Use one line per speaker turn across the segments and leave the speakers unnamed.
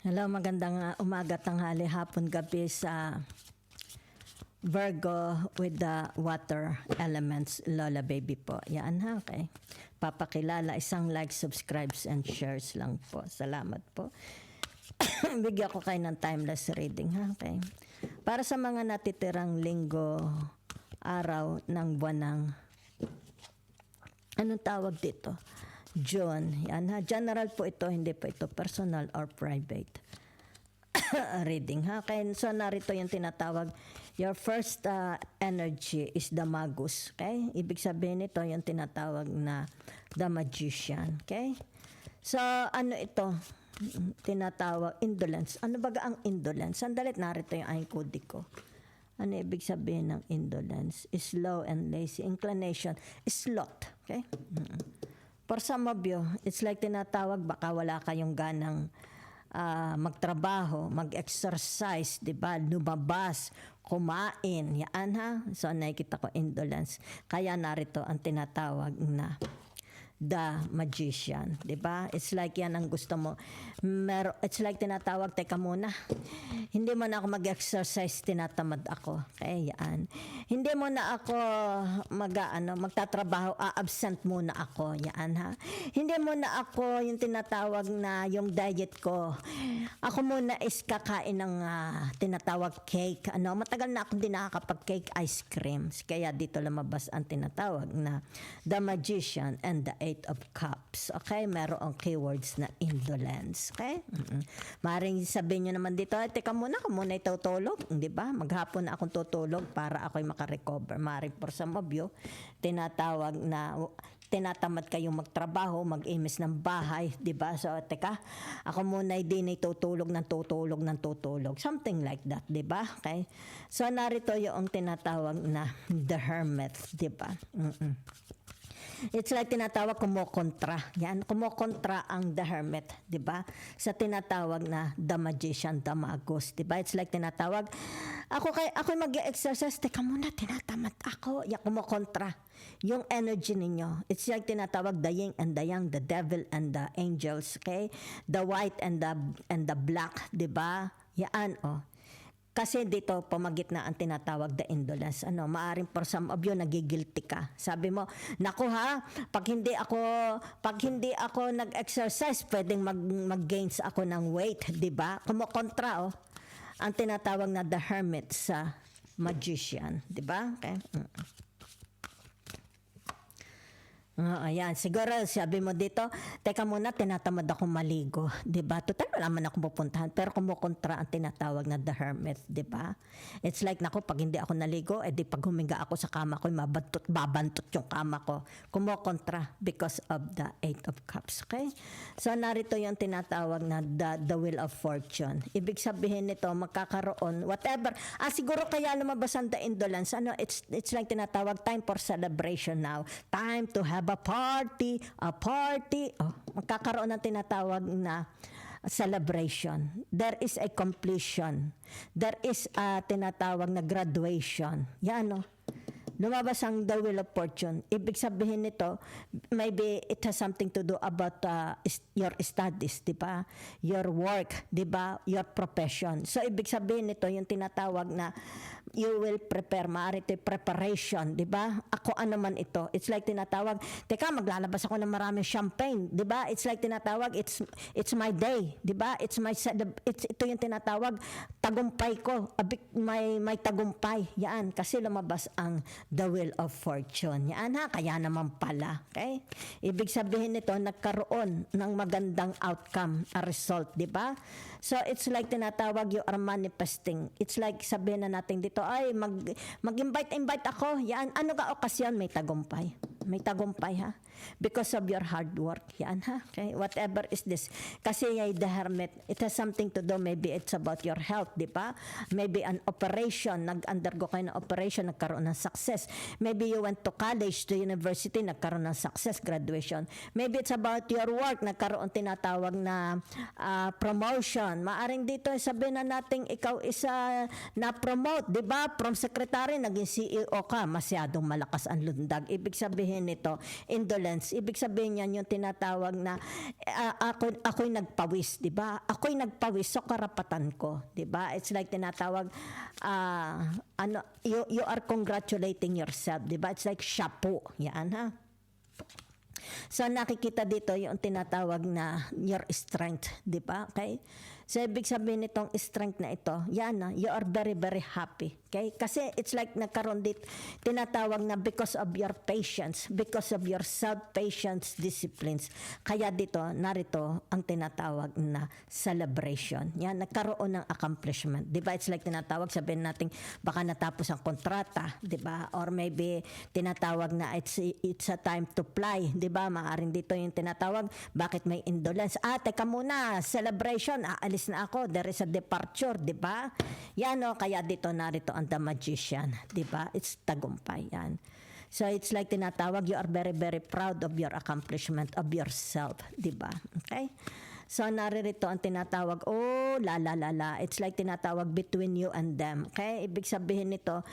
Hello, magandang umaga, tanghali, hapon, gabi sa Virgo with the water elements, Lola Baby po. Yan ha, okay. Papakilala, isang like, subscribes, and shares lang po. Salamat po. Bigyan ko kayo ng timeless reading ha, okay. Para sa mga natitirang linggo, araw ng buwan ng, anong tawag dito? June. Yan ha. General po ito, hindi po ito personal or private reading ha. Kaya so narito yung tinatawag, your first energy is the magus. Okay? Ibig sabihin nito yung tinatawag na the magician. Okay? So ano ito? Tinatawag indolence. Ano baga ang indolence? Sandalit, narito yung aking kodi ko. Ano ibig sabihin ng indolence? Slow and lazy. Inclination is sloth. Okay? For some of you, it's like tinatawag, baka wala kayong ganang magtrabaho, mag-exercise, di ba? Lumabas, kumain, yan ha. So nakikita ko indolence. Kaya narito ang tinatawag na the magician, di ba? It's like yan ang gusto mo. It's like tinatawag, teka muna, hindi mo na ako mag-exercise, tinatamad ako. Okay, yan. Hindi mo na ako magtatrabaho, absent muna ako. Yan ha. Hindi mo na ako yung tinatawag na yung diet ko. Ako muna is kakain ng tinatawag cake. Matagal na akong di nakakapag-cake ice creams. Kaya dito lumabas ang tinatawag na the magician and the Eight of Cups. Okay? Merong keywords na indolence. Okay? Maring sabihin nyo naman dito, teka muna, ako muna itutulog. Di ba? Maghapon na akong tutulog para ako'y makarecover. Maring for some of you, tinatawag na tinatamad kayong magtrabaho, mag-imis ng bahay, di ba? So, teka, ako muna di na tutulog ng tutulog. Something like that, di ba? Okay? So, narito yung tinatawag na the hermit, di ba? It's like tinatawag kumukontra. Yan, kumukontra ang the hermit, 'di ba? Sa tinatawag na the magician, the magus, 'di ba? It's like tinatawag ako mag-exercise, teka muna, tinatamad ako. Ya kumukontra yung energy ninyo. It's like tinatawag the yin and the yang, the devil and the angels, okay? The white and the black, 'di ba? Yan Kasi dito, pamagit na ang tinatawag the indolence. Maaring for some of you, nagigilty ka. Sabi mo, naku ha, pag hindi ako nag-exercise, pwedeng mag-gains ako ng weight, di ba? Kumukontra, ang tinatawag na the hermit sa magician, di ba? Okay. Ayan, siguro sabi mo dito, teka muna, tinatamad ako maligo, 'di ba? Total wala man akong pupuntahan, pero kumukontra ang tinatawag na the hermit, 'di ba? It's like nako, pag hindi ako naligo, di pag huminga ako sa kama ko, babantot yung kama ko. Kumukontra because of the Eight of Cups, okay? So narito yung tinatawag na the wheel of fortune. Ibig sabihin nito, magkakaroon whatever. Siguro kaya lumabas ang the indolence. It's like tinatawag time for celebration now. Time to have a party. Magkakaroon ng tinatawag na celebration. There is a completion. There is a tinatawag na graduation. Yan, lumabas ang the wheel of fortune. Ibig sabihin nito, maybe it has something to do about your studies, di ba? Your work, di ba? Your profession. So, ibig sabihin nito, yung tinatawag na you will prepare, maaari ito preparation, di ba? Ako ano man ito. It's like tinatawag, teka, maglalabas ako ng maraming champagne, di ba? It's like tinatawag, it's my day, di ba? Ito yung tinatawag, tagumpay ko, may tagumpay. Yan, kasi lumabas ang the wheel of fortune. Yan ha, kaya naman pala. Okay? Ibig sabihin nito, nagkaroon ng magandang outcome, a result, di ba? So, it's like tinatawag, you are manifesting. It's like sabihin na natin dito, ay, mag-invite ako. Yan, ano ka okasyon? May tagumpay. May tagumpay ha. Because of your hard work. Yan ha. Okay? Whatever is this. Kasi the hermit, it has something to do. Maybe it's about your health, di ba? Maybe an operation. Nag-undergo kayo ng operation, nagkaroon ng success. Maybe you went to college, to university, nagkaroon ng success, graduation. Maybe it's about your work, nagkaroon tinatawag na promotion. Maaring dito, sabihin na natin, ikaw isa na-promote, di ba? From secretary, naging CEO ka, masyadong malakas ang lundag. Ibig sabihin sabihin nito, indolence. Ibig sabihin yan yung tinatawag na ako'y nagpawis, di ba? Ako'y nagpawis, so karapatan ko, di ba? It's like tinatawag, you are congratulating yourself, di ba? It's like shapo, yan ha. So nakikita dito yung tinatawag na your strength, di ba? Okay? So ibig sabihin nitong strength na ito, yan na, you are very, very happy. Okay? Kasi it's like nagkaroon dit, tinatawag na because of your patience, because of your self-patience disciplines. Kaya dito, narito ang tinatawag na celebration. Yan, nagkaroon ng accomplishment. Di ba? It's like tinatawag, sabihin natin, baka natapos ang kontrata, di ba? Or maybe tinatawag na it's a time to fly, di ba? Maaring dito yung tinatawag, bakit may indolence? Teka muna, celebration, alis na ako, there is a departure, di ba? Yan o, kaya dito narito ang the magician, di ba? It's tagumpay yan. So it's like tinatawag, you are very, very proud of your accomplishment of yourself, di ba? Okay? So naririto ang tinatawag, It's like tinatawag between you and them. Okay? Ibig sabihin nito,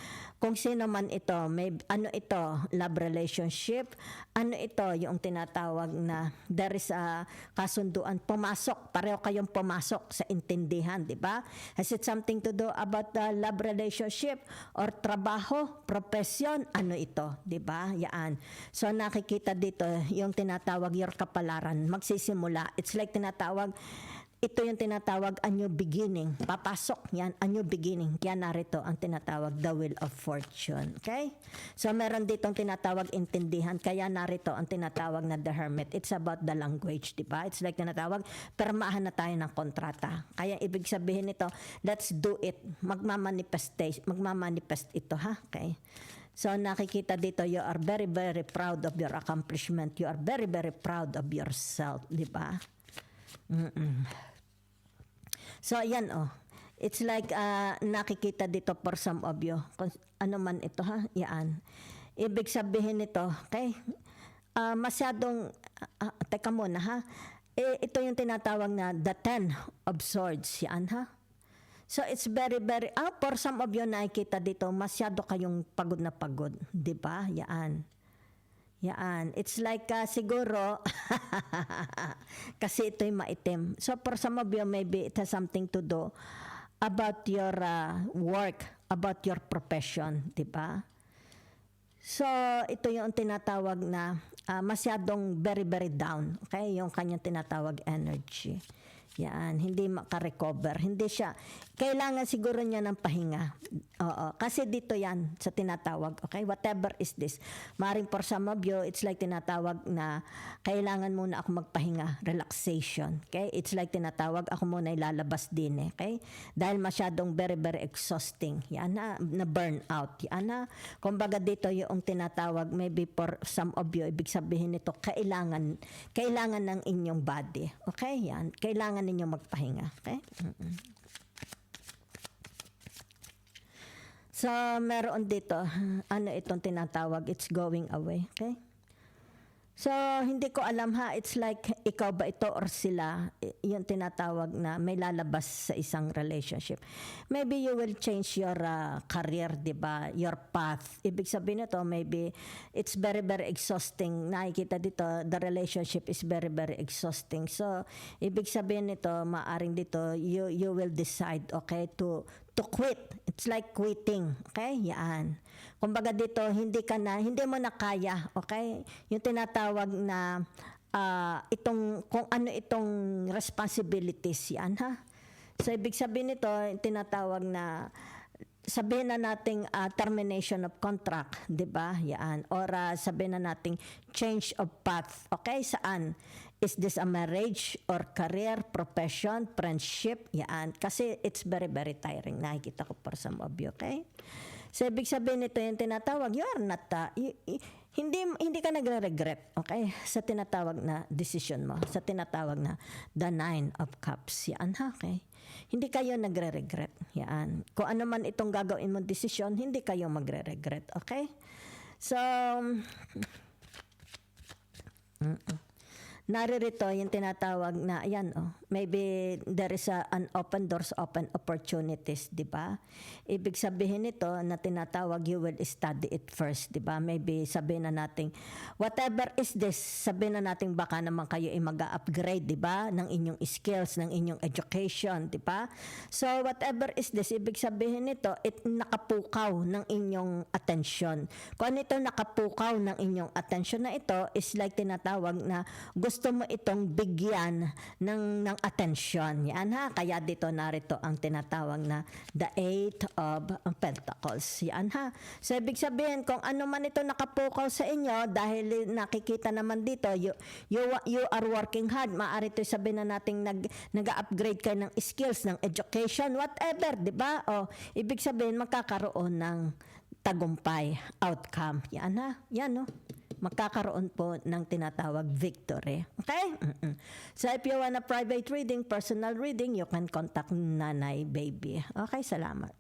kung sino man ito, may ano ito, love relationship, ano ito, yung tinatawag na there is a kasunduan, pumasok, pareho kayong pumasok sa intindihan, di ba? Has it something to do about the love relationship or trabaho, profession, ano ito, di ba? Yan. So nakikita dito yung tinatawag your kapalaran, magsisimula. It's like tinatawag, ito yung tinatawag a new beginning. Papasok yan, a new beginning. Kaya narito ang tinatawag the wheel of fortune. Okay? So meron ditong tinatawag intindihan. Kaya narito ang tinatawag na the hermit. It's about the language, di ba? It's like tinatawag, permahan na tayo ng kontrata. Kaya ibig sabihin nito, let's do it. Magmamanifest ito, ha? Okay? So nakikita dito, you are very, very proud of your accomplishment. You are very, very proud of yourself, di ba? So ayan it's like nakikita dito for some of you, kung ano man ito ha, yan. Ibig sabihin nito, okay, masyadong, teka muna ha, ito yung tinatawag na the 10 of swords, yan ha. So it's very, very, for some of you nakikita dito, masyado kayong pagod na pagod, di ba? Yan. Yan. It's like siguro, kasi ito'y maitim. So for some of you, maybe it has something to do about your work, about your profession, di ba? So ito yung tinatawag na masyadong very, very down. Okay? Yung kanyang tinatawag energy. Yan, hindi makarecover. Hindi siya, kailangan siguro niya ng pahinga. Oo, kasi dito yan sa tinatawag, okay? Whatever is this. Maring for some of you, it's like tinatawag na kailangan muna ako magpahinga, relaxation, okay? It's like tinatawag, ako muna ilalabas din, okay? Dahil masyadong very, very exhausting. Yan na burnout. Yan na, kumbaga dito yung tinatawag, maybe for some of you, ibig sabihin nito, kailangan ng inyong body. Okay? Yan. Kailangan ninyo magpahinga. Okay? So, meron dito, ano itong tinatawag, it's going away. Okay? So, hindi ko alam ha, it's like ikaw ba ito or sila, yung tinatawag na may lalabas sa isang relationship. Maybe you will change your career, di ba? Your path. Ibig sabihin nito, maybe it's very, very exhausting. Nakikita dito, the relationship is very, very exhausting. So, ibig sabihin nito, maaring dito, you will decide, okay, to quit. It's like quitting. Okay? Yan. Kumbaga dito, hindi mo na kaya. Okay? Yung tinatawag na kung ano itong responsibilities yan, ha? So, ibig sabihin nito, tinatawag na sabihin na nating termination of contract, di ba? Yan. Or sabihin na nating change of path. Okay? Saan? Is this a marriage or career, profession, friendship? Yan. Kasi it's very, very tiring. Nakikita ko for some of you, okay? So, ibig sabihin nito yung tinatawag, you are not, hindi ka nagre-regret, okay? Sa tinatawag na decision mo, sa tinatawag na the 9 of cups. Yan, okay? Hindi kayo nagre-regret. Yan. Kung ano man itong gagawin mong decision, hindi kayo magre-regret, okay? So, naririto yung tinatawag na, ayan, maybe there is an open doors, open opportunities, di ba? Ibig sabihin nito na tinatawag, you will study it first, di ba? Maybe sabihin na natin, whatever is this, sabihin na natin baka naman kayo ay mag-upgrade, di ba? Ng inyong skills, ng inyong education, di ba? So, whatever is this, ibig sabihin nito, nakapukaw ng inyong atensyon. Kung ano ito nakapukaw ng inyong atensyon na ito, is like tinatawag na gusto mo itong bigyan ng atensyon. Yan ha, kaya dito narito ang tinatawag na the Eight of Pentacles. Yan ha. So, ibig sabihin, kung ano man ito nakapukaw sa inyo, dahil nakikita naman dito, you are working hard. Maaari ito sabihin na natin nag-upgrade kayo ng skills, ng education, whatever, di ba? O, ibig sabihin, magkakaroon ng tagumpay, outcome. Yan ha, yan no. Magkakaroon po ng tinatawag victory. Okay? So if you want a private reading, personal reading, you can contact Nanay Baby. Okay, salamat.